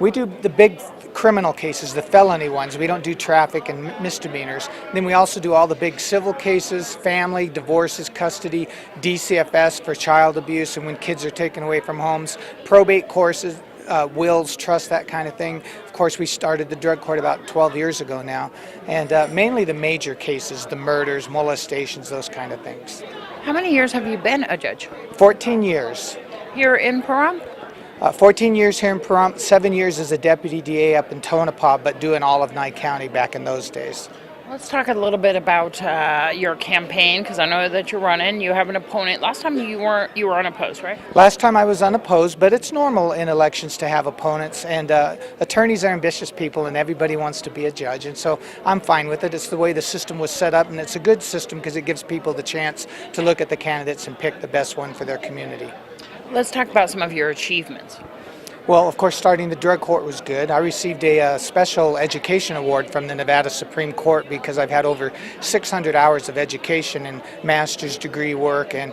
We do the big criminal cases, the felony ones. We don't do traffic and misdemeanors. Then we also do all the big civil cases, family, divorces, custody, DCFS for child abuse and when kids are taken away from homes, probate courses, wills, trust, that kind of thing. Of course, we started the drug court about 12 years ago now, and mainly the major cases, the murders, molestations, those kind of things. How many years have you been a judge? 14 years. Here in Pahrump? 14 years here in Pahrump, 7 years as a deputy DA up in Tonopah, but doing all of Nye County back in those days. Let's talk a little bit about your campaign, because I know that you're running. You have an opponent. Last time you were unopposed, right? Last time I was unopposed, but it's normal in elections to have opponents, and attorneys are ambitious people, and everybody wants to be a judge, and so I'm fine with it. It's the way the system was set up, and it's a good system because it gives people the chance to look at the candidates and pick the best one for their community. Let's talk about some of your achievements. Well, of course, starting the drug court was good. I received a special education award from the Nevada Supreme Court because I've had over 600 hours of education and master's degree work and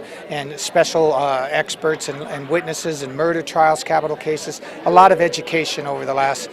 special experts and witnesses and murder trials, capital cases. A lot of education over the last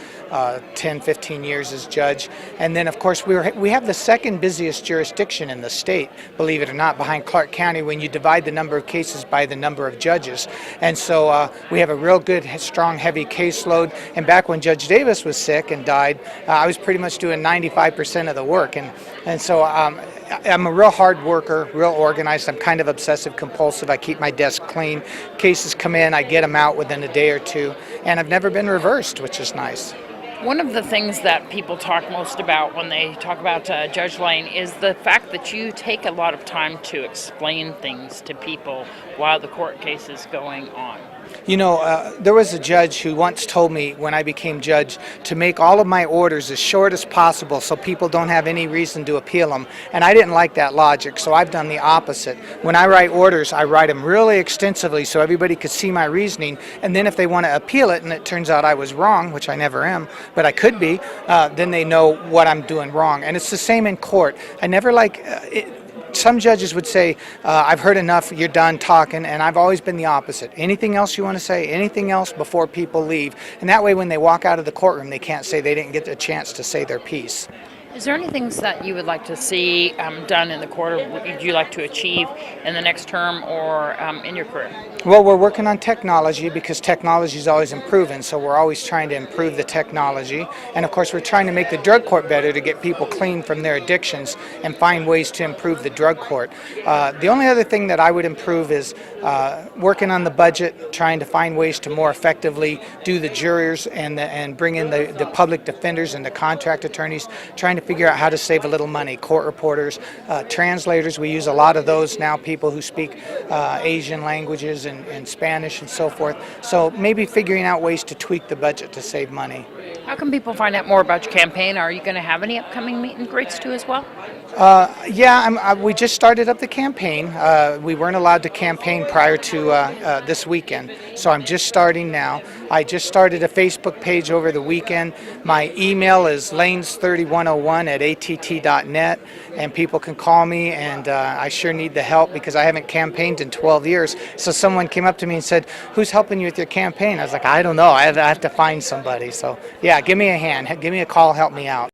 10, 15 years as judge. And then, of course, we have the second busiest jurisdiction in the state, believe it or not, behind Clark County when you divide the number of cases by the number of judges. And so we have a real good, strong, heavy caseload. And back when Judge Davis was sick and died, I was pretty much doing 95% of the work. And so I'm a real hard worker, real organized. I'm kind of obsessive compulsive. I keep my desk clean. Cases come in, I get them out within a day or two. And I've never been reversed, which is nice. One of the things that people talk most about when they talk about Judge Lane is the fact that you take a lot of time to explain things to people while the court case is going on. You know, there was a judge who once told me when I became judge to make all of my orders as short as possible so people don't have any reason to appeal them. And I didn't like that logic, so I've done the opposite. When I write orders, I write them really extensively so everybody could see my reasoning. And then if they want to appeal it and it turns out I was wrong, which I never am, but I could be, then they know what I'm doing wrong. And it's the same in court. I never like some judges would say, I've heard enough, you're done talking, and I've always been the opposite. Anything else you want to say? Anything else before people leave? And that way when they walk out of the courtroom, they can't say they didn't get a chance to say their piece. Is there any things that you would like to see done in the court, or would you like to achieve in the next term or in your career? Well, we're working on technology because technology is always improving, so we're always trying to improve the technology. And of course, we're trying to make the drug court better to get people clean from their addictions and find ways to improve the drug court. The only other thing that I would improve is working on the budget, trying to find ways to more effectively do the jurors and bring in the public defenders and the contract attorneys, trying to figure out how to save a little money. Court reporters, translators, we use a lot of those now, people who speak Asian languages and Spanish and so forth. So maybe figuring out ways to tweak the budget to save money. How can people find out more about your campaign? Are you going to have any upcoming meet and greets too as well? We just started up the campaign. We weren't allowed to campaign prior to this weekend, so I'm just starting now. I just started a Facebook page over the weekend. My email is lanes3101@att.net, and people can call me, and I sure need the help because I haven't campaigned in 12 years. So someone came up to me and said, "Who's helping you with your campaign?" I was like, "I don't know. I have to find somebody." So yeah, give me a hand. Give me a call. Help me out.